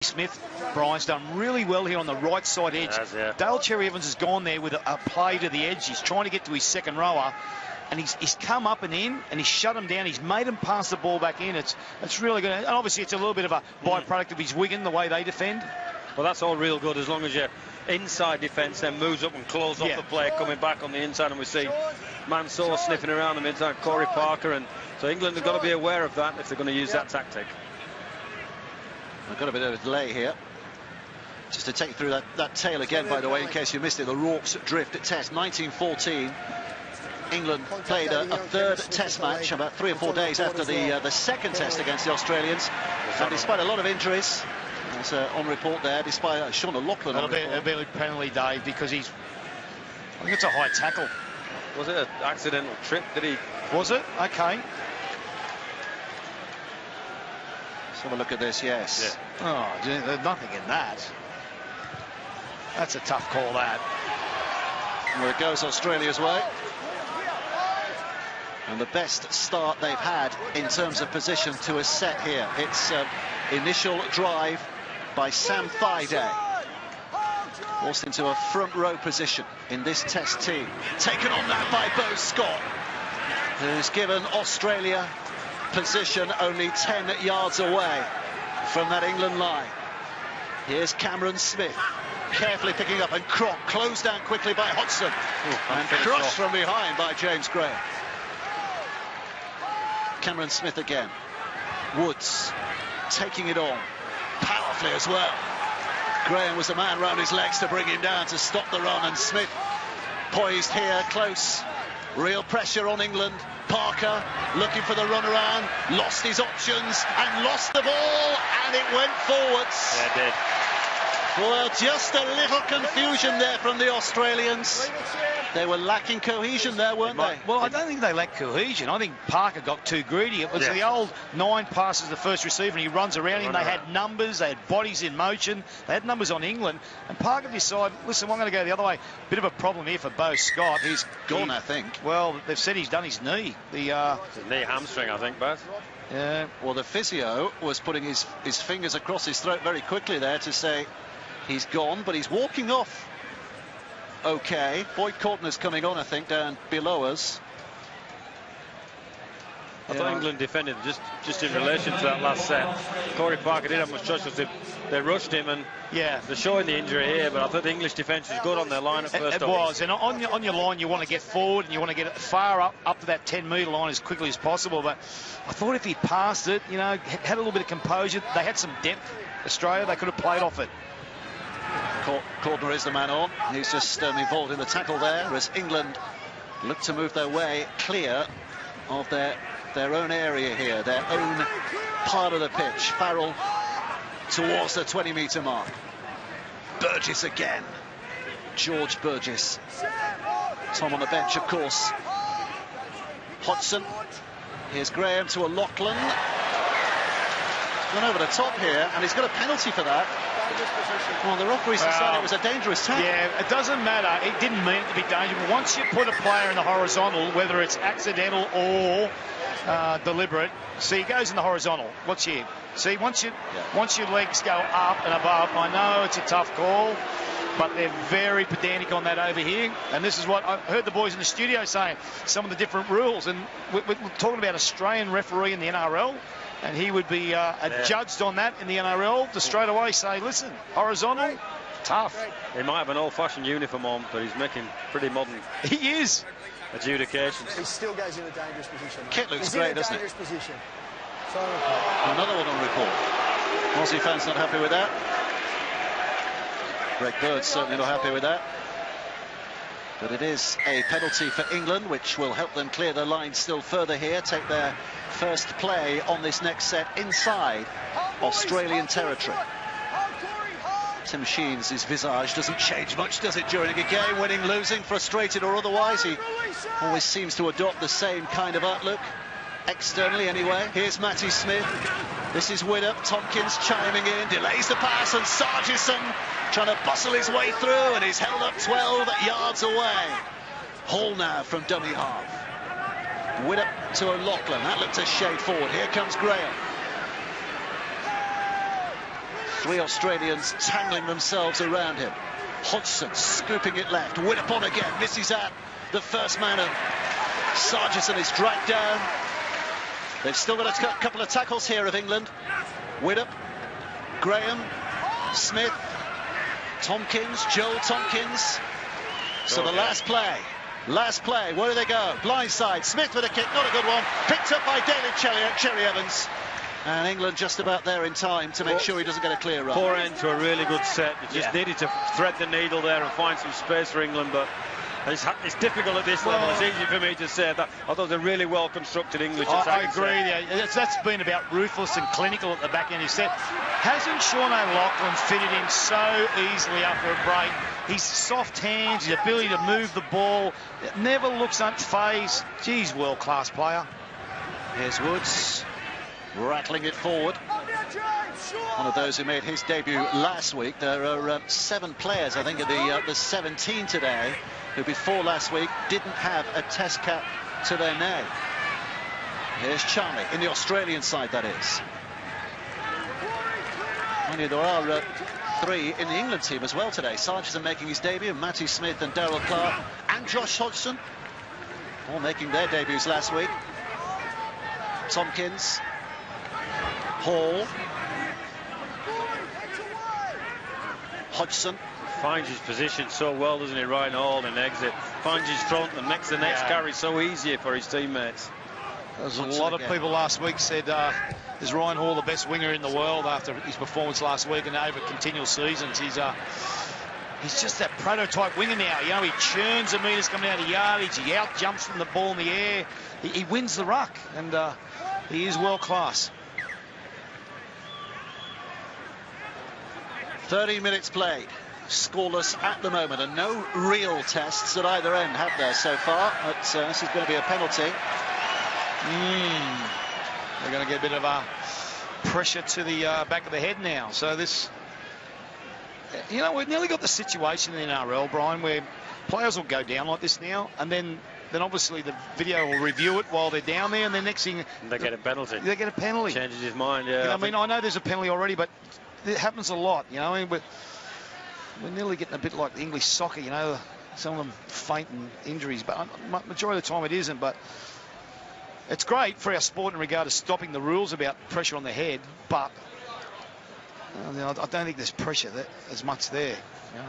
Smith, Brian's done really well here on the right side edge. Dale Cherry-Evans has gone there with a play to the edge. He's trying to get to his second rower, and he's come up and in, and he's shut him down. He's made him pass the ball back in. It's really good. And obviously, it's a little bit of a byproduct of his Wigan, the way they defend. Well, that's all real good as long as your inside defence then moves up and closes off the play coming back on the inside, and we see Mansour sniffing around the inside, Corey Parker, and so England have got to be aware of that if they're going to use that tactic. I've got a bit of a delay here. Just to take you through that tale again, by the way, in case you missed it, the Rorke's Drift Test, 1914. England played a third Test match about 3 or 4 days after the second Test against the Australians. And despite a lot of injuries, as on report there, despite Sean O'Loughlin. A bit of penalty, Dave, because I think it's a high tackle. Was it an accidental trip? Was it? Okay. Let's have a look at this, yes. Yeah. Oh, there's nothing in that. That's a tough call, that. Well, it goes Australia's way. And the best start they've had in terms of position to a set here. It's initial drive by Sam Thaiday. Forced into a front row position in this Test team. Taken on that by Beau Scott, who's given Australia position only 10 yards away from that England line. Here's Cameron Smith, carefully picking up, and Croc closed down quickly by Hodgson, and crushed from behind by James Graham. Cameron Smith again. Woods taking it on powerfully as well. Graham was the man round his legs to bring him down to stop the run, and Smith poised here, close. Real pressure on England. Parker looking for the run around, lost his options and lost the ball, and it went forwards. Yeah, it did. Well, just a little confusion there from the Australians. They were lacking cohesion there, weren't they? Well, I don't think they lacked cohesion. I think Parker got too greedy. It was the old 9 passes to the first receiver, and he runs around him. They had numbers, they had bodies in motion, they had numbers on England, and Parker decided, listen, I'm going to go the other way. Bit of a problem here for Beau Scott. He's gone, I think. Well, they've said he's done his knee. It's a knee hamstring, I think, Baz. Yeah. Well, the physio was putting his fingers across his throat very quickly there to say he's gone, but he's walking off. Okay, Boyd Courtney's coming on, I think, down below us. I thought England defended just in relation to that last set. Corey Parker didn't have much choice because they rushed him, and they're showing the injury here, but I thought the English defence was good on their line at first. It was, and on your line you want to get forward and you want to get it far up to that 10-metre line as quickly as possible, but I thought if he passed it, you know, had a little bit of composure, they had some depth, Australia, they could have played off it. Cordner is the man on. He's just involved in the tackle there, as England look to move their way clear of their own area here, their own part of the pitch. Farrell towards the 20-metre mark. Burgess again. George Burgess. Tom on the bench, of course. Hodgson. Here's Graham to O'Loughlin. Gone over the top here, and he's got a penalty for that. Well, the referees decided it was a dangerous tackle. Yeah, it doesn't matter. It didn't mean it to be dangerous. But once you put a player in the horizontal, whether it's accidental or deliberate, see, he goes in the horizontal. Watch here. See, once your legs go up and above, I know it's a tough call, but they're very pedantic on that over here. And this is what I heard the boys in the studio saying, some of the different rules. And we're talking about Australian referee in the NRL. And he would be judged on that in the NRL to straight away say, listen, horizontal, tough. He might have an old-fashioned uniform on, but he's making pretty modern. He is. Adjudications. He still goes in a dangerous position. Kit looks great, doesn't it? Position. Another one on report. Aussie fans not happy with that. Greg Bird's certainly not happy with that. But it is a penalty for England, which will help them clear the line still further here, take their first play on this next set inside Australian territory. Tim Sheens, his visage doesn't change much, does it, during a game, winning, losing, frustrated or otherwise. He always seems to adopt the same kind of outlook, externally anyway. Here's Matty Smith. This is Widdop. Tompkins chiming in, delays the pass, and Sargison trying to bustle his way through, and he's held up 12 yards away. Hall now from dummy half. Widdop to O'Loughlin. That looked a shade forward. Here comes Graham. Three Australians tangling themselves around him. Hodgson scooping it left. Widdop on again. Misses out the first man, and Sargison is dragged down. They've still got a couple of tackles here of England. Widdop, Graham, Smith, Tompkins, Joel Tompkins. So the last play, where do they go? Blindside, Smith with a kick, not a good one. Picked up by David Cherry Evans. And England just about there in time to make sure he doesn't get a clear run. Poor end to a really good set. They just needed to thread the needle there and find some space for England, but it's difficult at this level. It's easy for me to say that. I thought they're really well constructed English. I agree. Yeah. That's been about ruthless and clinical at the back end of his set. Hasn't Sean O'Loughlin fitted in so easily after a break? His soft hands, his ability to move the ball, never looks unfazed. Geez, world-class player. Here's Woods, rattling it forward. One of those who made his debut last week. There are 7 players, I think, of the 17 today, who before last week didn't have a test cap to their name. Here's Charlie, in the Australian side, that is. Only there are 3 in the England team as well today. Sargison making his debut, Matty Smith and Darryl Clark, and Josh Hodgson, all making their debuts last week. Tompkins, Hall, Hodgson. Finds his position so well, doesn't he? Ryan Hall in exit. Finds his front and makes the next carry so easy for his teammates. There's a lot of people last week said, is Ryan Hall the best winger in the world after his performance last week and over continual seasons? He's just that prototype winger now. You know, he churns the meters coming out of yardage. He out jumps from the ball in the air. He wins the ruck, and he is world class. 30 minutes played, scoreless at the moment, and no real tests at either end, have there so far? But this is going to be a penalty. They're going to get a bit of pressure to the back of the head now. So this, you know, we've nearly got the situation in NRL, Brian, where players will go down like this now, and then obviously the video will review it while they're down there, and the next thing they get a penalty. They get a penalty. Changes his mind. Yeah. You know, I mean, I know there's a penalty already, but it happens a lot. You know, I mean, we're nearly getting a bit like the English soccer. You know, some of them faint and injuries, but majority of the time it isn't. But it's great for our sport in regard to stopping the rules about pressure on the head, but you know, I don't think there's pressure as much there. You know?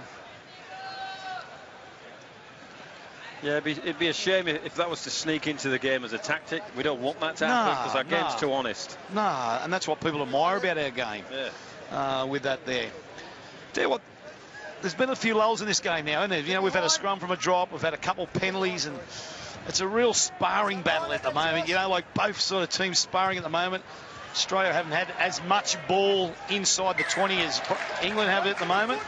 Yeah, it'd be a shame if that was to sneak into the game as a tactic. We don't want that to happen because our game's too honest. Nah, and that's what people admire about our game. Yeah. With that there. Tell you what, there's been a few lulls in this game now, isn't there? You know, we've had a scrum from a drop, we've had a couple penalties, and it's a real sparring battle at the moment. You know, like both sort of teams sparring at the moment. Australia haven't had as much ball inside the 20 as England have at the moment.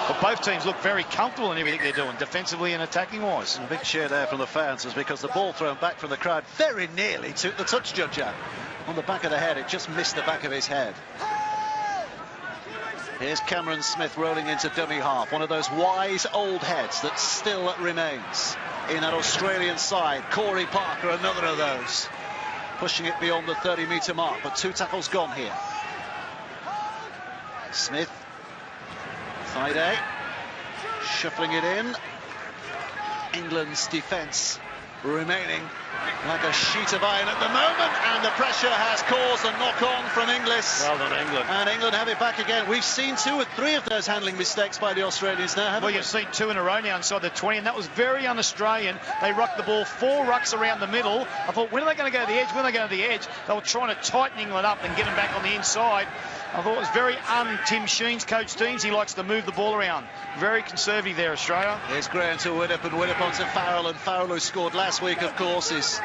But both teams look very comfortable in everything they're doing, defensively and attacking-wise. A big cheer there from the fans was because the ball thrown back from the crowd very nearly took the touch judge out. On the back of the head, it just missed the back of his head. Here's Cameron Smith rolling into dummy half. One of those wise old heads that still remains in that Australian side. Corey Parker, another of those. Pushing it beyond the 30-metre mark, but 2 tackles gone here. Smith. Friday, shuffling it in. England's defence remaining like a sheet of iron at the moment, and the pressure has caused a knock-on from Inglis. Well done, England. And England have it back again. We've seen 2 or 3 of those handling mistakes by the Australians now, haven't we? Well, you've seen 2 in a row now inside the 20, and that was very un-Australian. They rucked the ball 4 rucks around the middle. I thought, when are they going to go to the edge? When are they going to the edge? They were trying to tighten England up and get them back on the inside. I thought it was very Tim Sheen's coach teams. He likes to move the ball around. Very conservative there, Australia. Here's Graham to Widdop, and Widdop onto Farrell, and Farrell, who scored last week, of course, is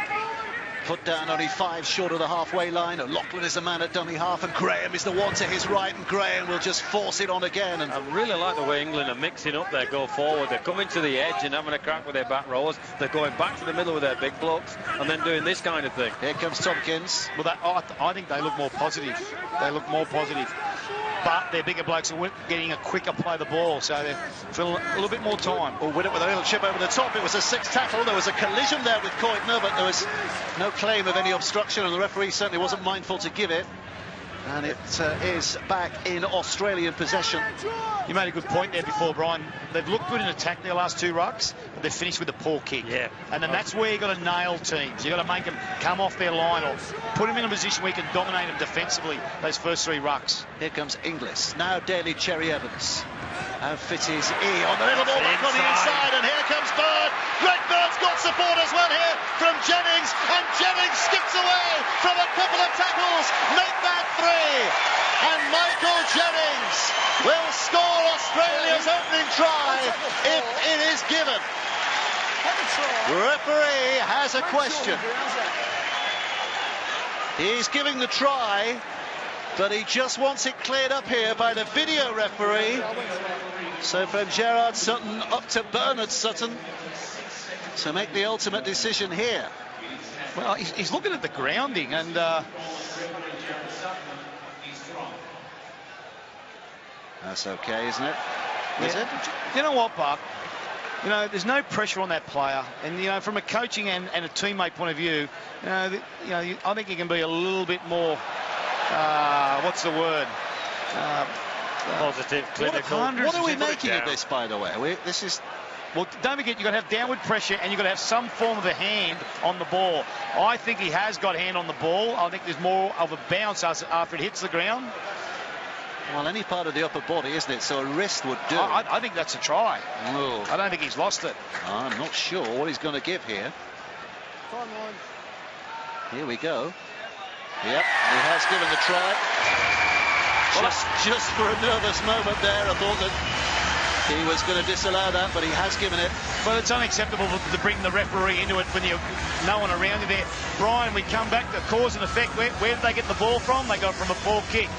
put down only 5 short of the halfway line. O'Loughlin is the man at dummy half, and Graham is the one to his right, and Graham will just force it on again. And I really like the way England are mixing up their go forward. They're coming to the edge and having a crack with their back rowers. They're going back to the middle with their big blocks and then doing this kind of thing. Here comes Tompkins. Well, I think they look more positive. They look more positive. But their bigger blokes are getting a quicker play of the ball, so they're feeling a little bit more time. Well, Widdop with a little chip over the top. It was a 6th tackle. There was a collision there with Coitner, but there was no claim of any obstruction, and the referee certainly wasn't mindful to give it. And it is back in Australian possession. You made a good point there before, Brian. They've looked good in attack their last 2 rucks, but they've finished with a poor kick. Yeah. And then that's where you've got to nail teams. You've got to make them come off their line or put them in a position where you can dominate them defensively, those first 3 rucks. Here comes Inglis. Now Daly Cherry Evans. How fit is he on the little ball back on the inside, and here comes Bird. Redbird's got support as well here from Jennings, and Jennings skips away from a couple of tackles. Make that 3, and Michael Jennings will score Australia's opening try if it is given. Referee has a question. He's giving the try, but he just wants it cleared up here by the video referee. So from Gerard Sutton up to Bernard Sutton to make the ultimate decision here. Well, he's looking at the grounding, and that's okay, isn't it? Is it? You know what, Buck? You know, there's no pressure on that player, and you know, from a coaching and a teammate point of view, I think he can be a little bit more. What's the word? Positive, clinical. What are we making of this, by the way? This is. Well, don't forget, you've got to have downward pressure, and you've got to have some form of a hand on the ball. I think he has got a hand on the ball. I think there's more of a bounce after it hits the ground. Well, any part of the upper body, isn't it? So a wrist would do. I think that's a try. Oh. I don't think he's lost it. I'm not sure what he's going to give here. Here we go. Yep, he has given the try. Just for a nervous moment there, I thought that he was going to disallow that, but he has given it. Well, it's unacceptable to bring the referee into it when you no one around you there. Brian, we come back to cause and effect. Where did they get the ball from? They got it from a poor kick.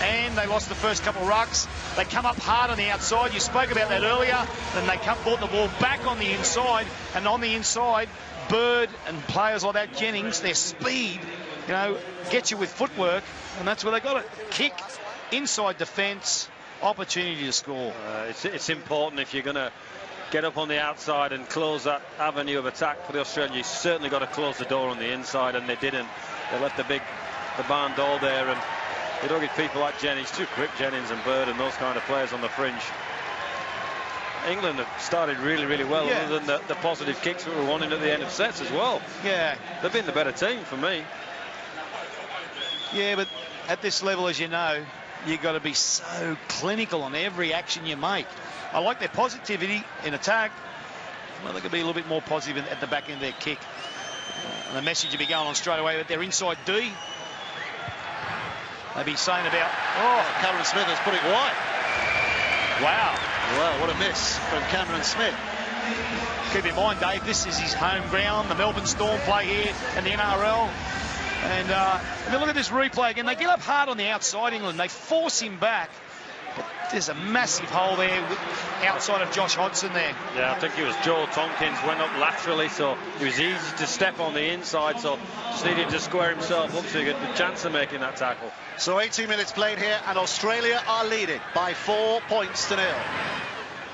And they lost the first couple of rucks. They come up hard on the outside. You spoke about that earlier. Then they brought the ball back on the inside. And on the inside, Bird and players like that, Jennings, their speed, you know, get you with footwork. And that's where they got it. Kick, inside defence, opportunity to score. It's important if you're going to get up on the outside and close that avenue of attack for the Australians. You certainly got to close the door on the inside, and they didn't. They left the barn door there, and they don't get people like Jennings, too quick, Jennings and Bird and those kind of players on the fringe. England have started really, really well, yeah. Other than the positive kicks that we're wanting at the end of sets as well. Yeah. They've been the better team for me. Yeah, but at this level, as you know, you've got to be so clinical on every action you make. I like their positivity in attack. Well, they could be a little bit more positive at the back end of their kick. And the message will be going on straight away that they're inside D. They'd be saying about, Cameron Smith has put it wide. Wow. Well, what a miss from Cameron Smith. Keep in mind, Dave, this is his home ground. The Melbourne Storm play here in the NRL. And I mean, look at this replay again. They get up hard on the outside, England. They force him back. But there's a massive hole there outside of Josh Hodgson there. Yeah, I think it was Joel Tompkins went up laterally, so it was easy to step on the inside, so just needed to square himself up so he got the chance of making that tackle. So 18 minutes played here, and Australia are leading by 4 points to 0.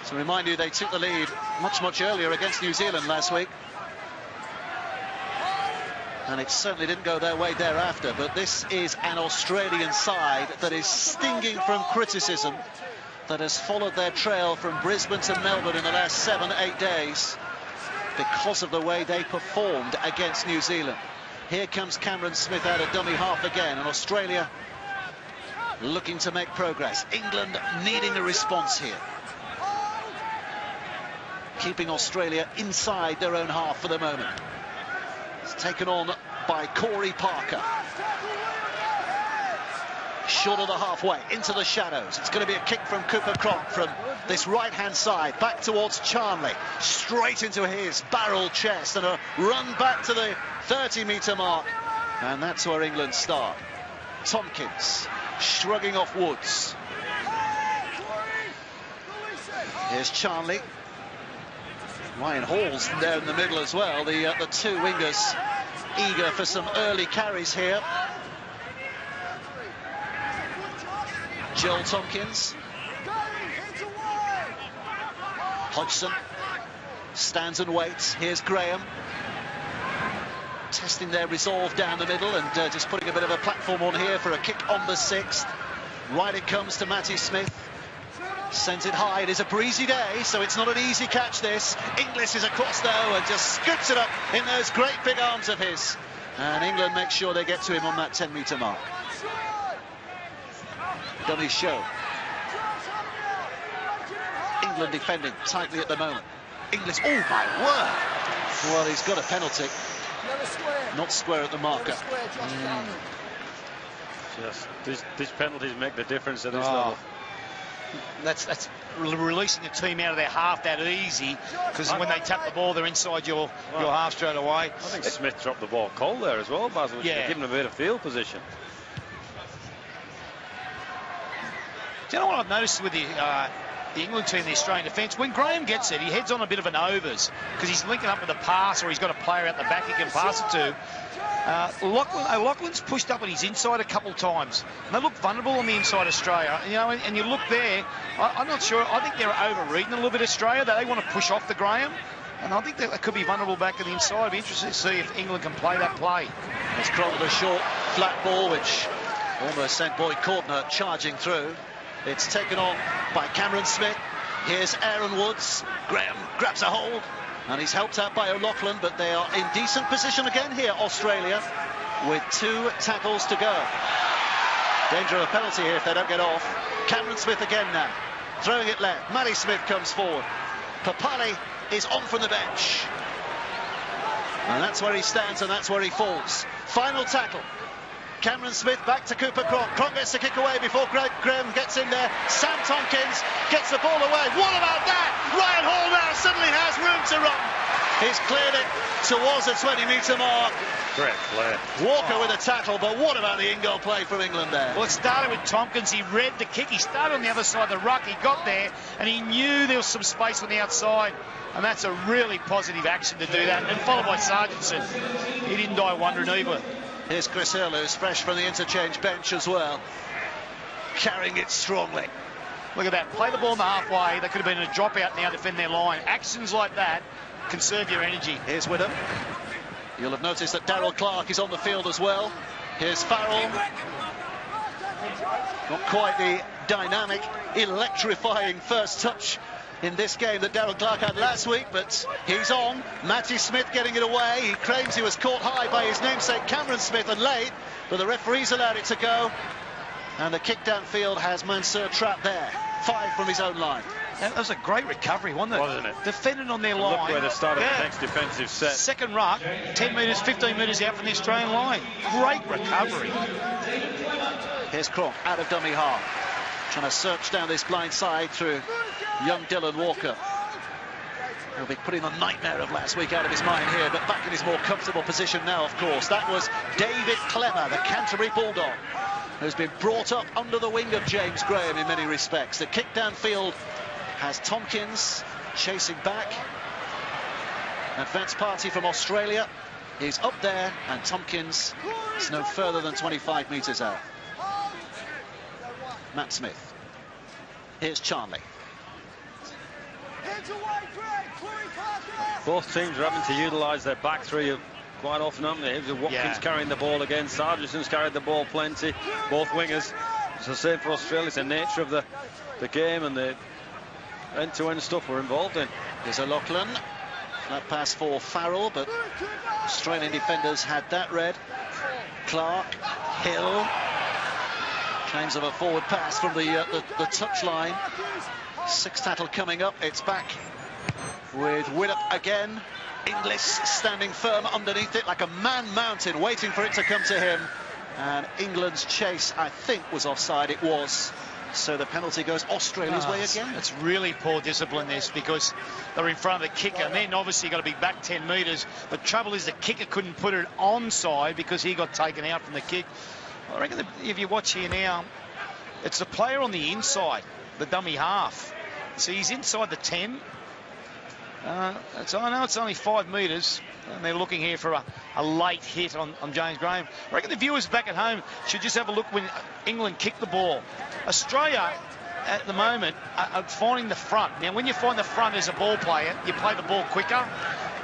So remind you, they took the lead much, much earlier against New Zealand last week. And it certainly didn't go their way thereafter, but this is an Australian side that is stinging from criticism, that has followed their trail from Brisbane to Melbourne in the last 7-8 days because of the way they performed against New Zealand. Here comes Cameron Smith out of dummy half again, and Australia looking to make progress. England needing a response here, keeping Australia inside their own half for the moment. It's taken on by Corey Parker. Short of the halfway, into the shadows. It's going to be a kick from Cooper Cronk from this right-hand side, back towards Charnley. Straight into his barrel chest, and a run back to the 30-metre mark. And that's where England start. Tompkins shrugging off Woods. Here's Charnley. Ryan Hall's there in the middle as well. The two wingers eager for some early carries here. Joel Tompkins. Hodgson stands and waits. Here's Graham. testing their resolve down the middle and just putting a bit of a platform on here for a kick on the 6th. Right it comes to Matty Smith. Sends it high. It is a breezy day, so it's not an easy catch, this. Inglis is across, though, and just scoops it up in those great big arms of his. And England makes sure they get to him on that 10-metre mark. Dummy show. England defending tightly at the moment. Inglis, oh my word! Well, he's got a penalty. Not square at the marker. Just these penalties make the difference at this level. That's releasing a team out of their half that easy, because when they tap the ball, they're inside your half straight away. I think Smith dropped the ball cold there as well, Basil. Yeah. Giving him a bit of field position. Do you know what I've noticed with the England team, the Australian defence? When Graham gets it, he heads on a bit of an overs, because he's linking up with a pass, or he's got a player out the back he can pass it to. Loughlin's pushed up on his inside a couple of times. And they look vulnerable on the inside Australia. You know, and you look there, I'm not sure. I think they're overreading a little bit Australia. They want to push off the Graham. And I think they could be vulnerable back in the inside. I'd be interested to see if England can play that play. It's Cronk with a short, flat ball, which almost sent Boyd Cordner charging through. It's taken on by Cameron Smith. Here's Aaron Woods. Graham grabs a hold. And he's helped out by O'Loughlin, but they are in decent position again here, Australia, with 2 tackles to go. Danger of a penalty here if they don't get off. Cameron Smith again now, throwing it left. Matty Smith comes forward. Papali is on from the bench. And that's where he stands and that's where he falls. Final tackle. Cameron Smith back to Cooper Cronk. Cronk gets the kick away before Graham gets in there. Sam Tompkins gets the ball away. What about that? Ryan Hall now suddenly has room to run. He's cleared it towards the 20-metre mark. Great play. Walker with a tackle, but what about the in-goal play from England there? Well, it started with Tompkins. He read the kick. He started on the other side of the ruck. He got there, and he knew there was some space on the outside. And that's a really positive action to do that. And followed by Sargentson. He didn't die wondering either. Here's Chris Hill, who's fresh from the interchange bench as well, carrying it strongly. Look at that. Play the ball in the halfway. There could have been a dropout now to defend their line. Actions like that conserve your energy. Here's Whittam. You'll have noticed that Darryl Clark is on the field as well. Here's Farrell. Not quite the dynamic, electrifying first touch in this game that Darryl Clark had last week, but he's on. Matty Smith getting it away. He claims he was caught high by his namesake Cameron Smith and late, but the referees allowed it to go. And the kick downfield has Mansour trapped there. 5 from his own line. That was a great recovery, wasn't it? Defending on their line. Look where they started the next defensive set. Second ruck, 10 metres, 15 metres out from the Australian line. Great recovery. Here's Cronk out of dummy half, trying to search down this blind side through young Dylan Walker. He'll be putting the nightmare of last week out of his mind here, but back in his more comfortable position now, of course. That was David Clemmer, the Canterbury Bulldog, who's been brought up under the wing of James Graham in many respects. The kick downfield has Tompkins chasing back. Advance party from Australia is up there, and Tompkins is no further than 25 metres out. Matt Smith. Here's Charnley. Both teams are having to utilise their back three quite often, haven't they? Watkins carrying the ball again. Sargentson's carried the ball plenty. Both wingers. It's the same for Australia. It's the nature of the game and the end-to-end stuff we're involved in. There's O'Loughlin. Flat pass for Farrell, but Australian defenders had that read. Clark, Hill. Claims of a forward pass from the touchline. 6th tackle coming up. It's back with Whittam again. Inglis standing firm underneath it like a man mountain, waiting for it to come to him. And England's chase, I think, was offside. It was. So the penalty goes Australia's way again. It's really poor discipline, this, because they're in front of the kicker, and then obviously got to be back 10 metres. The trouble is the kicker couldn't put it onside because he got taken out from the kick. I reckon that if you watch here now, it's the player on the inside, the dummy half. So he's inside the 10. I know it's only 5 metres, and they're looking here for a late hit on James Graham. I reckon the viewers back at home should just have a look when England kicked the ball. Australia at the moment are finding the front. Now, when you find the front as a ball player, you play the ball quicker,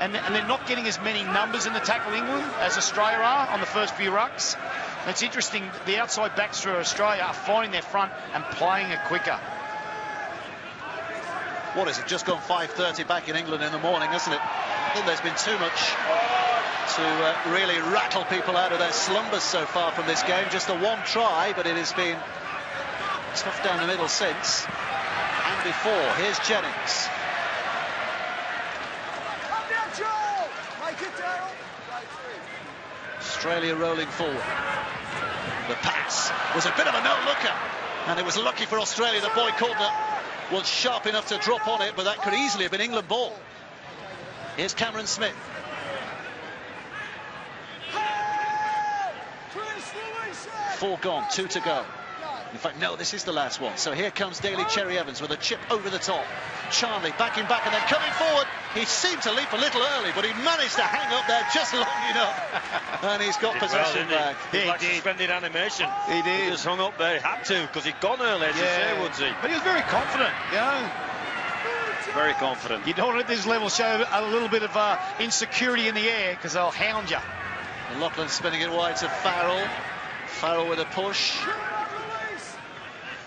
and they're not getting as many numbers in the tackle England as Australia are on the first few rucks. And it's interesting, the outside backs for Australia are finding their front and playing it quicker. What is it? Just gone 5:30 back in England in the morning, isn't it? I think there's been too much to really rattle people out of their slumbers so far from this game. Just the one try, but it has been tough down the middle since and before. Here's Jennings. Australia rolling forward. The pass was a bit of a no-looker, and it was lucky for Australia that Boyd Cordner was sharp enough to drop on it, but that could easily have been England ball. Here's Cameron Smith. 4 gone, 2 to go. In fact, no, this is the last one. So here comes Daly Cherry Evans with a chip over the top. Charnley backing back and then coming forward. He seemed to leap a little early, but he managed to hang up there just long enough. And he's got possession back. He like suspended animation. He did. He just hung up there. He had to, because he'd gone early, as you say, wouldn't he? But he was very confident, you know. Very confident. You don't at this level show a little bit of insecurity in the air, because they'll hound you. Lachlan spinning it wide to Farrell. Farrell with a push.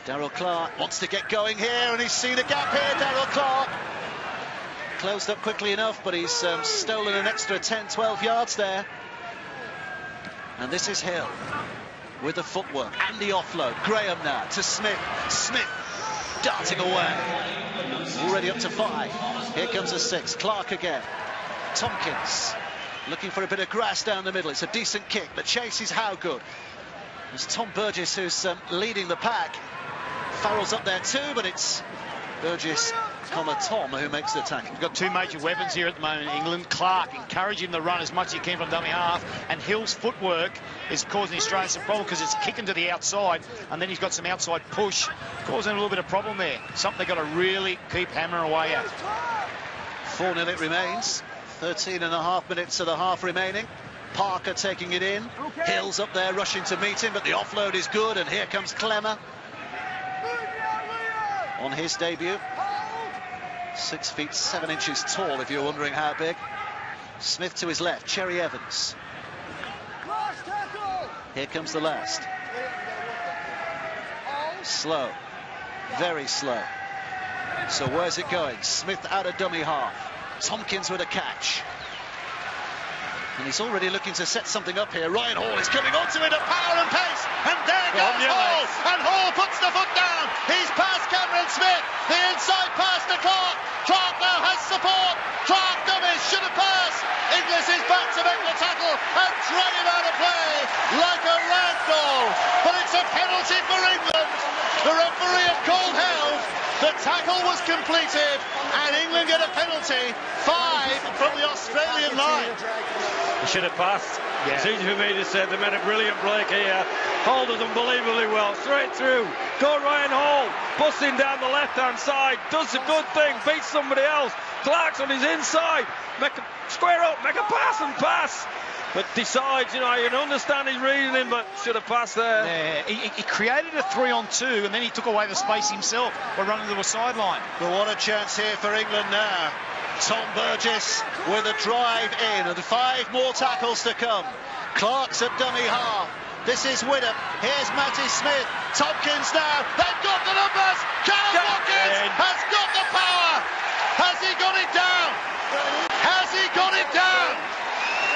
Darryl Clark wants to get going here, and he's seen a gap here. Darryl Clark closed up quickly enough, but he's stolen an extra 10-12 yards there. And this is Hill with the footwork and the offload. Graham now to Smith. Smith darting away. Already up to 5. Here comes a 6. Clark again. Tompkins looking for a bit of grass down the middle. It's a decent kick. The chase is how good. It's Tom Burgess who's leading the pack. Farrell's up there too, but it's Burgess, Tom who makes the tackle. We've got 2 major weapons here at the moment in England. Clark encouraging him to run as much as he can from dummy half, and Hill's footwork is causing Australia some problem because it's kicking to the outside, and then he's got some outside push, causing a little bit of problem there. Something they've got to really keep hammering away at. 4-0 it remains. 13.5 minutes of the half remaining. Parker taking it in. Hill's up there rushing to meet him, but the offload is good, and here comes Clemmer on his debut. 6 feet 7 inches tall, if you're wondering how big. Smith to his left, Cherry Evans. Here comes the last. Slow, very slow. So where's it going? Smith out of dummy half. Tompkins with a catch. And he's already looking to set something up here. Ryan Hall is coming onto it at power and pace. And there goes Hall. And Hall puts the foot down. He's past Cameron Smith. The inside pass to Clark. Clark now has support. Clark dummies, should have passed. Inglis is back to make the tackle and drag him out of play like a rag doll. But it's a penalty for England. The referee had called held. The tackle was completed and England get a penalty. 5 from the Australian line. He should have passed. Yeah. It's easy for me to say they made a brilliant break here. Hall does unbelievably well. Straight through. Go Ryan Hall. Busting down the left-hand side. Does a good thing. Beats somebody else. Clark's on his inside. Square up. Make a pass and pass. But decides, you know, you can understand he's reading him, but should have passed there. Yeah, he created a 3-on-2, and then he took away the space himself by running to the sideline. But what a chance here for England now. Tom Burgess with a drive in, and 5 more tackles to come. Clark's at dummy half. This is Widdop. Here's Matty Smith. Tompkins now. They've got the numbers. Callum Watkins has got the power. Has he got it down? Has he got it down?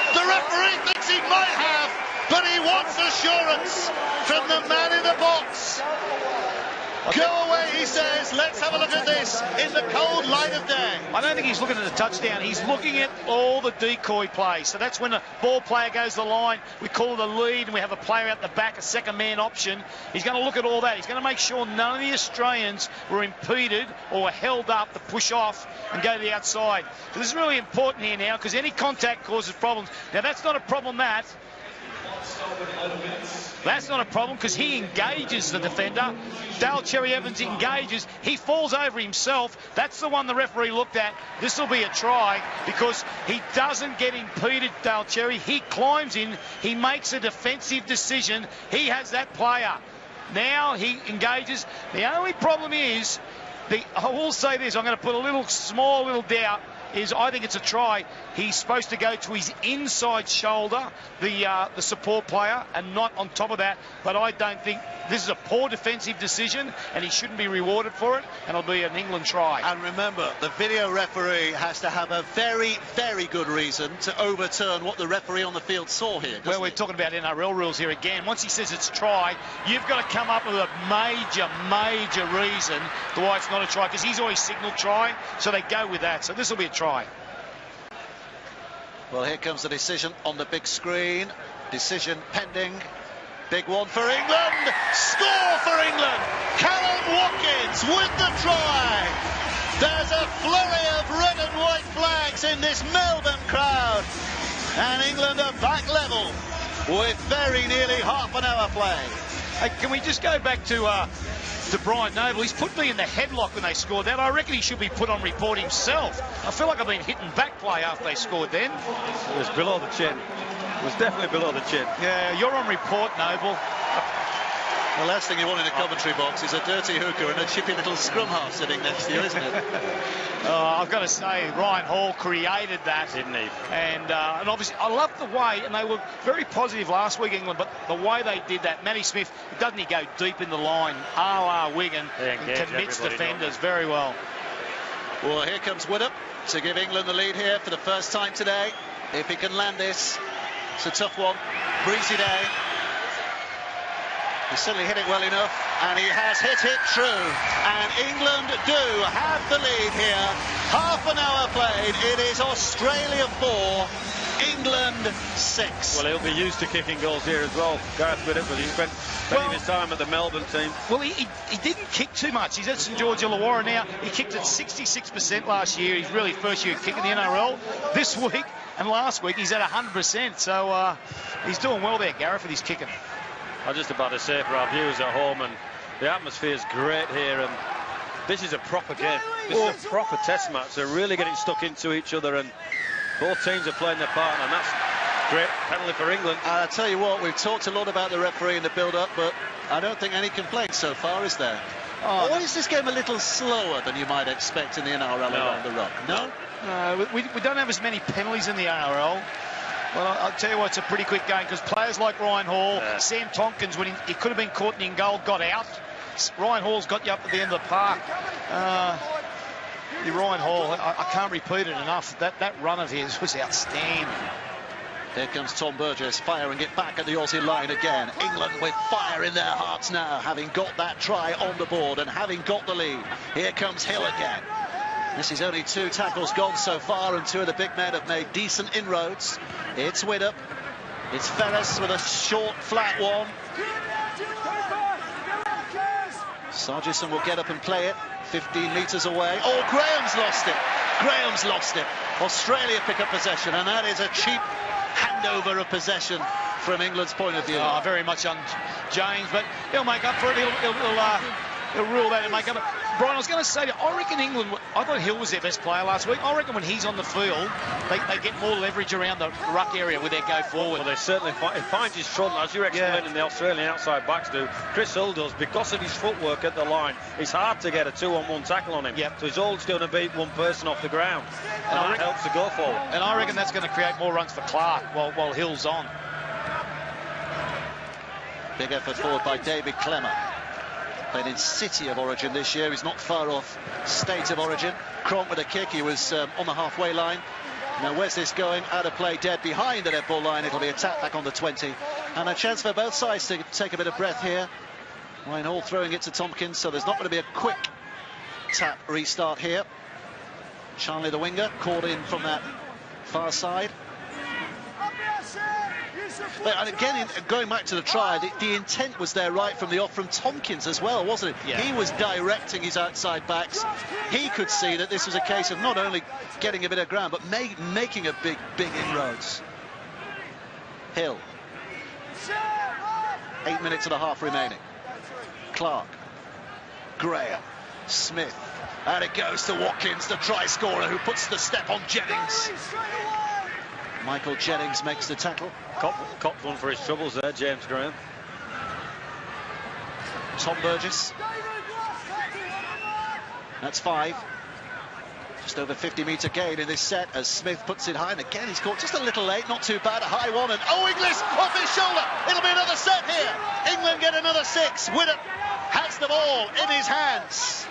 The referee thinks he might have, but he wants assurance from the man in the box. Go away, he says. Let's have a look at this in the cold light of day. I don't think he's looking at the touchdown. He's looking at all the decoy plays. So that's when the ball player goes to the line. We call it a lead, and we have a player out the back, a second man option. He's going to look at all that. He's going to make sure none of the Australians were impeded or were held up to push off and go to the outside. So this is really important here now, because any contact causes problems. Now, that's not a problem, That's not a problem, because he engages the defender. Dale Cherry Evans engages. He falls over himself. That's the one the referee looked at. This will be a try because he doesn't get impeded, Dale Cherry. He climbs in. He makes a defensive decision. He has that player. Now he engages. The only problem is, I will say this, I'm going to put a small little doubt, is I think it's a try. He's supposed to go to his inside shoulder, the support player, and not on top of that. But I don't think this is a poor defensive decision, and he shouldn't be rewarded for it, and it'll be an England try. And remember, the video referee has to have a very, very good reason to overturn what the referee on the field saw here. Well, we're talking about NRL rules here again. Once he says it's try, you've got to come up with a major reason to why it's not a try, because he's always signalled try, so they go with that. So this will be a try. Well, here comes the decision on the big screen. Decision pending. Big one for England. Score for England. Callum Watkins with the try. There's a flurry of red and white flags in this Melbourne crowd. And England are back level with very nearly half an hour play. Hey, can we just go back to Brian Noble? He's put me in the headlock when they scored that. I reckon he should be put on report himself. I feel like I've been hitting back play after they scored then. It was below the chin. It was definitely below the chin. Yeah, you're on report, Noble. The last thing you want in a commentary box is a dirty hooker and a chippy little scrum half sitting next to you, isn't it? I've got to say, Ryan Hall created that, didn't he? And obviously, I love the way, and they were very positive last week, England, but the way they did that. Matty Smith, doesn't he go deep in the line? Wigan commits defenders very well. Well, here comes Widdop to give England the lead here for the first time today. If he can land this, it's a tough one. Breezy day. He certainly hit it well enough, and he has hit it true. And England do have the lead here. Half an hour played. It is Australia 4, England 6. Well, he'll be used to kicking goals here as well. Gareth Widdop, but he spent many of his time at the Melbourne team. Well, he didn't kick too much. He's at St George Illawarra now. He kicked at 66% last year. He's really first year kicking the NRL. This week and last week he's at 100%. So he's doing well there, Gareth, with his kicking. I'm just about to say for our viewers at home, and the atmosphere is great here, and this is a proper game. This is a proper test match. They're really getting stuck into each other, and both teams are playing their part, and that's great penalty for England. I'll tell you what, we've talked a lot about the referee in the build-up, but I don't think any complaints so far, is there? Why is this game a little slower than you might expect in the NRL around the ruck? No? We don't have as many penalties in the NRL. Well, I'll tell you what, it's a pretty quick game, because players like Ryan Hall, Sam Tompkins, when he could have been caught in goal, got out. Ryan Hall's got you up at the end of the park. Ryan Hall, I can't repeat it enough. That run of his was outstanding. Here comes Tom Burgess firing it back at the Aussie line again. England with fire in their hearts now, having got that try on the board and having got the lead. Here comes Hill again. This is only 2 tackles gone so far, and 2 of the big men have made decent inroads. It's Widdop. It's Ferris with a short, flat one. Sargison will get up and play it. 15 metres away. Oh, Graham's lost it. Graham's lost it. Australia pick up possession, and that is a cheap handover of possession from England's point of view. Very much on James, but he'll make up for it. He'll rule that and make up. Brian, I was going to say, I reckon England, I thought Hill was their best player last week. I reckon when he's on the field, they get more leverage around the ruck area with their go forward. Well, they certainly finds his front, as you're explaining, the Australian outside backs do. Chris Hill does, because of his footwork at the line. It's hard to get a 2-on-1 tackle on him. So he's always going to beat one person off the ground. And that helps to go forward. And I reckon that's going to create more runs for Clark while Hill's on. Big effort forward by David Clemmer. Played in City of Origin this year. He's not far off State of Origin. Cronk with a kick. He was on the halfway line. Now, where's this going? Out of play, dead behind the net ball line. It'll be a tap back on the 20. And a chance for both sides to take a bit of breath here. Ryan Hall throwing it to Tompkins, so there's not going to be a quick tap restart here. Charlie, the winger, caught in from that far side. And again, going back to the try, the intent was there right from the off from Tompkins as well, wasn't it? He was directing his outside backs. He could see that this was a case of not only getting a bit of ground, but making a big inroads. Hill. 8 minutes and a half remaining. Clark. Graham. Smith. And it goes to Watkins, the try scorer, who puts the step on Jennings. Michael Jennings makes the tackle. Copped one for his troubles there, James Graham. Tom Burgess. That's 5. Just over 50-metre gain in this set as Smith puts it high, and again he's caught just a little late, not too bad, a high one, and Inglis off his shoulder. It'll be another set here. England get another 6. Widdop has the ball in his hands.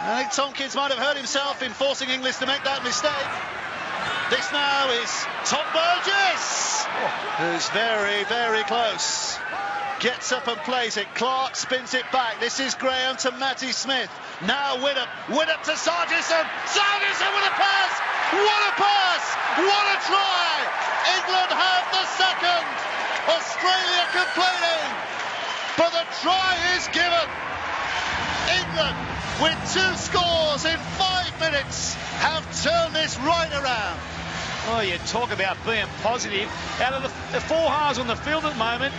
I think Tompkins might have hurt himself in forcing Inglis to make that mistake. This now is Tom Burgess, who's very, very close. Gets up and plays it. Clark spins it back. This is Graham to Matty Smith. Now Widdop. Widdop to Sargison. Sargison with a pass. What a pass. What a try. England have the second. Australia complaining. But the try is given. England, with 2 scores in 5 minutes, have turned this right around. Oh, you talk about being positive. Out of the 4 halves on the field at the moment,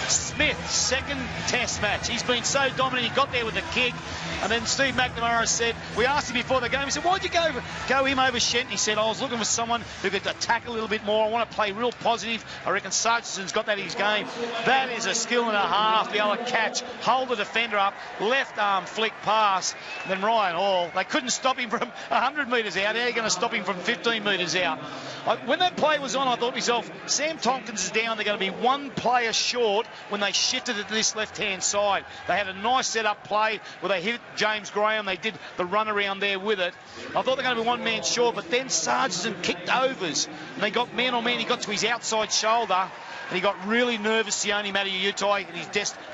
Smith's second test match. He's been so dominant. He got there with the kick. And then Steve McNamara said, we asked him before the game, he said, why'd you go him over Shenton? He said, I was looking for someone who could attack a little bit more. I want to play real positive. I reckon Sargison's got that in his game. That is a skill and a half. The other catch, hold the defender up, left arm flick pass. And then Ryan Hall, they couldn't stop him from 100 metres out. How are you going to stop him from 15 metres out? When that play was on, I thought to myself, Sam Tompkins is down. They're going to be 1 player short when they shifted it to this left-hand side. They had a nice set-up play where they hit James Graham. They did the run around there with it. I thought they're going to be 1 man short, but then Sargison kicked overs, and they got man on man. He got to his outside shoulder, and he got really nervous, Sione Matautai, and his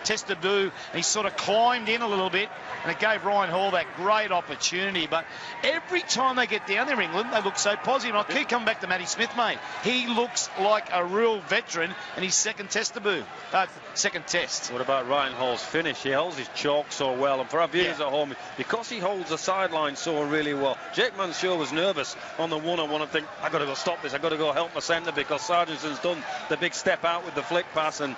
test debut, and he sort of climbed in a little bit, and it gave Ryan Hall that great opportunity. But every time they get down there, England, they look so positive. And I keep coming back to Matty Smith, mate. He looks like a real veteran in his second test. What about Ryan Hall's finish? He holds his chalk so well, and for our viewers at home, because he holds the sideline so really well, Jake Mansour was nervous on the one-on-one and think, I've got to go stop this, I've got to go help my centre, because Sargison's done the big step out with the flick pass, and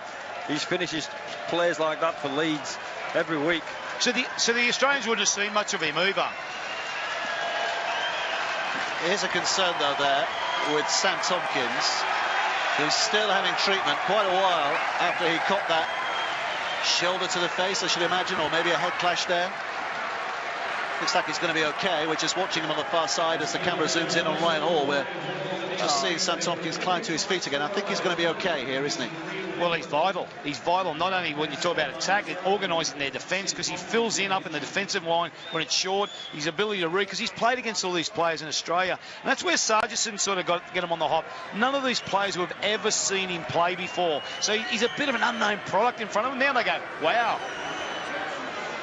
he's finishes plays like that for Leeds every week. So the Australians wouldn't have seen much of him either. Here's a concern, though, there with Sam Tompkins, who's still having treatment quite a while after he caught that shoulder to the face, I should imagine, or maybe a head clash there. Looks like he's going to be okay. We're just watching him on the far side as the camera zooms in on Ryan Hall. We're just seeing Sam Tompkins climb to his feet again. I think he's going to be okay here, isn't he? Well, he's vital. He's vital not only when you talk about attack and organising their defence, because he fills in up in the defensive line when it's short, his ability to read, because he's played against all these players in Australia. And that's where Sargison sort of got to get him on the hop. None of these players who have ever seen him play before. So he's a bit of an unknown product in front of him. Now they go, wow.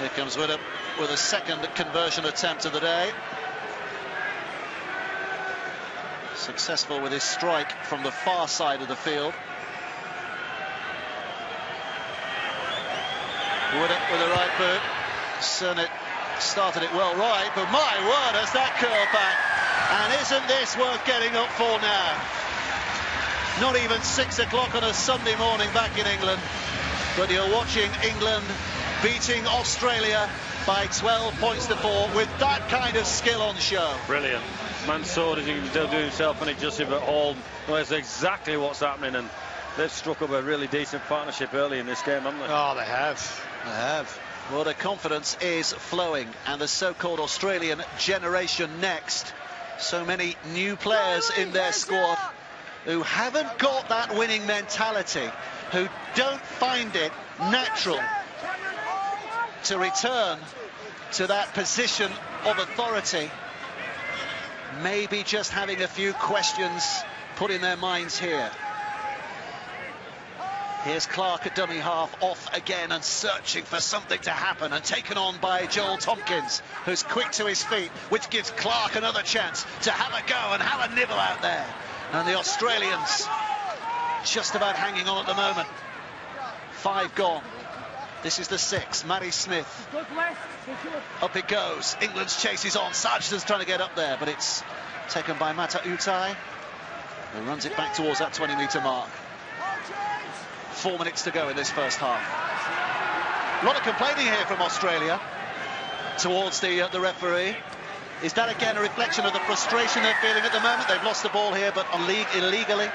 Here comes Widdop with a second conversion attempt of the day. Successful with his strike from the far side of the field. Widdop with the right boot. Sernett started it well right, but my word, has that curl back. And isn't this worth getting up for now? Not even 6 o'clock on a Sunday morning back in England, but you're watching England beating Australia by 12 points to 4 with that kind of skill on show. Brilliant. Mansour doesn't do himself any justice, but Hall knows exactly what's happening, and they've struck up a really decent partnership early in this game, haven't they? Oh, they have. They have. Well, the confidence is flowing, and the so-called Australian generation next. So many new players in their squad who haven't got that winning mentality, who don't find it natural to return to that position of authority. Maybe just having a few questions put in their minds here. Here's Clark at dummy half, off again and searching for something to happen, and taken on by Joel Tompkins, who's quick to his feet, which gives Clark another chance to have a go and have a nibble out there. And the Australians just about hanging on at the moment. 5 gone. This is the 6, Matty Smith. Up it goes. England's chase is on. Sargison's trying to get up there, but it's taken by Matautai, who runs it back towards that 20-metre mark. 4 minutes to go in this first half. A lot of complaining here from Australia towards the referee. Is that again a reflection of the frustration they're feeling at the moment? They've lost the ball here, but illegally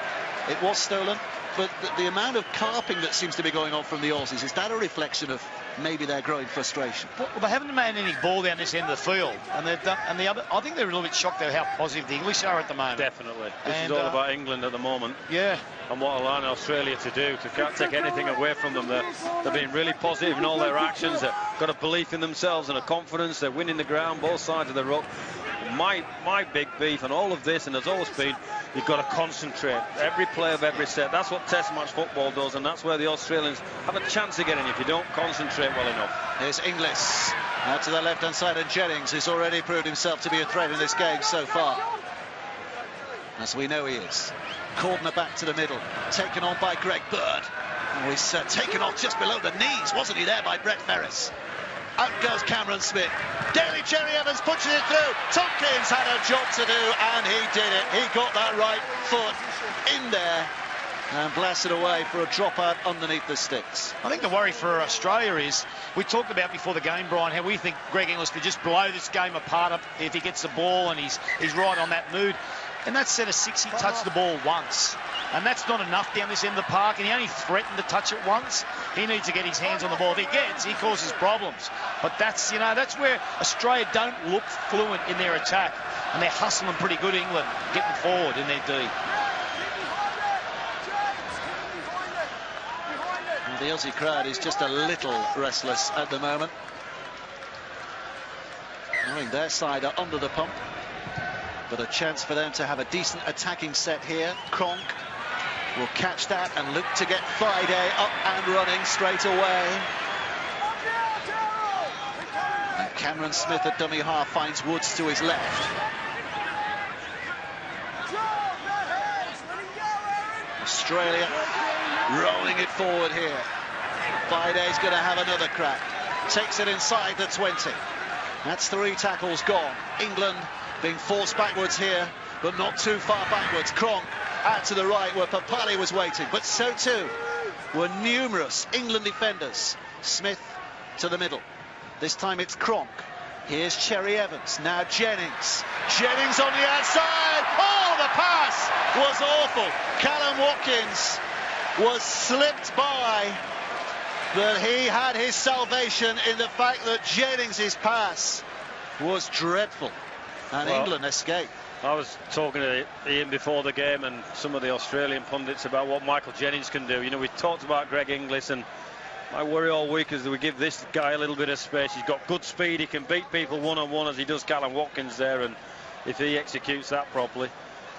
it was stolen. But the amount of carping that seems to be going on from the Aussies, is that a reflection of maybe their growing frustration? Well, they haven't made any ball down this end of the field, and they've done. And the other, I think they're a little bit shocked at how positive the English are at the moment. Definitely. This is all about England at the moment. Yeah. And what allowing Australia to do, to can't take anything away from them. They're being really positive in all their actions. They've got a belief in themselves and a confidence. They're winning the ground, both sides of the ruck. My big beef and all of this, and there's always been, you've got to concentrate every play of every set. That's what test match football does, and that's where the Australians have a chance of getting if you don't concentrate well enough. Here's Inglis out to the left-hand side, and Jennings, who's already proved himself to be a threat in this game so far, as we know he is. Cordner back to the middle, taken on by Greg Bird. Oh, he's taken off just below the knees, wasn't he, there by Brett Ferris? Out goes Cameron Smith. Daly Cherry Evans punching it through. Tompkins had a job to do, and he did it. He got that right foot in there and blasted away for a dropout underneath the sticks. I think the worry for Australia is, we talked about before the game, Brian, how we think Greg Inglis could just blow this game apart if he gets the ball and he's right on that mood. In that set of 6, he touched the ball once. And that's not enough down this end of the park, and he only threatened to touch it once. He needs to get his hands on the ball. If he causes problems. But that's, that's where Australia don't look fluent in their attack, and they're hustling pretty good, England, getting forward in their D. Well, the Aussie crowd is just a little restless at the moment. Knowing their side are under the pump, but a chance for them to have a decent attacking set here. Cronk will catch that and look to get Friday up and running straight away. And Cameron Smith at dummy half finds Woods to his left. Australia rolling it forward here. Friday's going to have another crack. Takes it inside the 20. That's 3 tackles gone. England being forced backwards here, but not too far backwards. Cronk out to the right where Papali was waiting, but so too were numerous England defenders. Smith to the middle. This time it's Cronk. Here's Cherry Evans. Now Jennings. Jennings on the outside. Oh, the pass was awful. Callum Watkins was slipped by, but he had his salvation in the fact that Jennings' pass was dreadful. And England escaped. I was talking to Ian before the game and some of the Australian pundits about what Michael Jennings can do. We talked about Greg Inglis, and my worry all week is that we give this guy a little bit of space. He's got good speed. He can beat people one-on-one as he does Callum Watkins there, and if he executes that properly,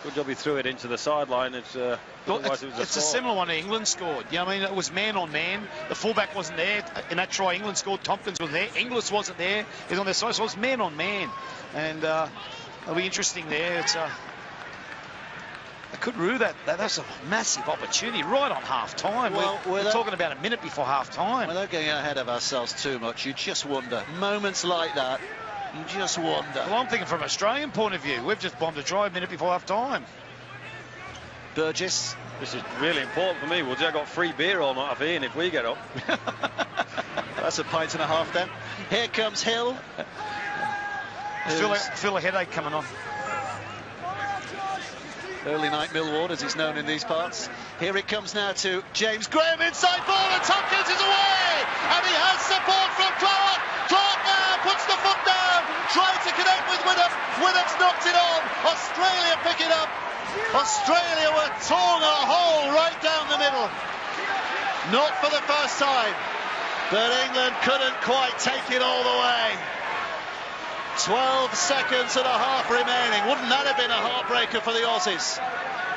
good job he threw it into the sideline. It's a similar one England scored. It was man on man. The fullback wasn't there in that try. England scored. Tompkins wasn't there. Inglis wasn't there. He's on their side, so it was man on man. And it'll be interesting there. It's they could rue that. That's a massive opportunity right on half-time. Well, we're talking about a minute before half-time. Without getting ahead of ourselves too much, you just wonder. Moments like that, you just wonder. Well, I'm thinking from an Australian point of view. We've just bombed a try a minute before half-time. Burgess. This is really important for me. I got free beer all night off Ian if we get up. That's a pint and a half then. Here comes Hill. Feel a headache coming on. Early night Millward, as he's known in these parts. Here it comes now to James Graham, inside ball, and Tompkins is away! And he has support from Clark! Clark now puts the foot down, trying to connect with Witham. Witham's knocked it on. Australia pick it up. Australia were torn a hole right down the middle. Not for the first time, but England couldn't quite take it all the way. 12 seconds and a half remaining. Wouldn't that have been a heartbreaker for the Aussies?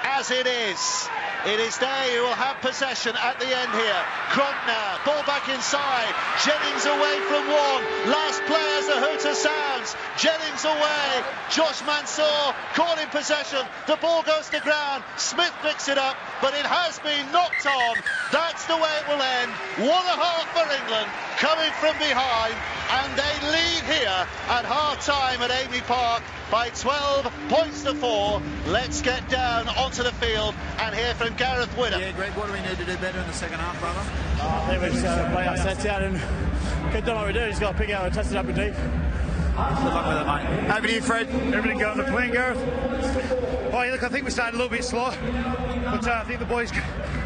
As it is they who will have possession at the end here. Cronk now, ball back inside. Jennings away from one. Last play as the hooter sounds. Jennings away. Josh Mansour caught in possession. The ball goes to ground. Smith picks it up, but it has been knocked on. That's the way it will end. 1.5 for England, coming from behind, and they lead here at half-time at Amy Park by 12 points to 4. Let's get down onto the field and hear from Gareth Witham. Yeah, Greg, what do we need to do better in the second half, brother? I think we just play our sets out and keep doing what we do. Just got to pick out and test it up and deep. Good luck with it, mate. Over to you, Fred. Everything going to plan, Gareth? Oh, yeah, look, I think we started a little bit slow, but I think the boys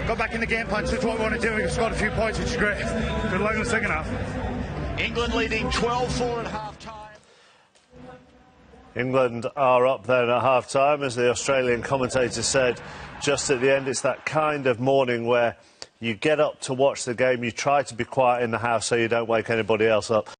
got back in the game punch. That's what we want to do. We scored a few points, which is great. Good luck in the second half. England leading 12-4 at half-time. England are up then at half-time, as the Australian commentator said just at the end. It's that kind of morning where you get up to watch the game, you try to be quiet in the house so you don't wake anybody else up.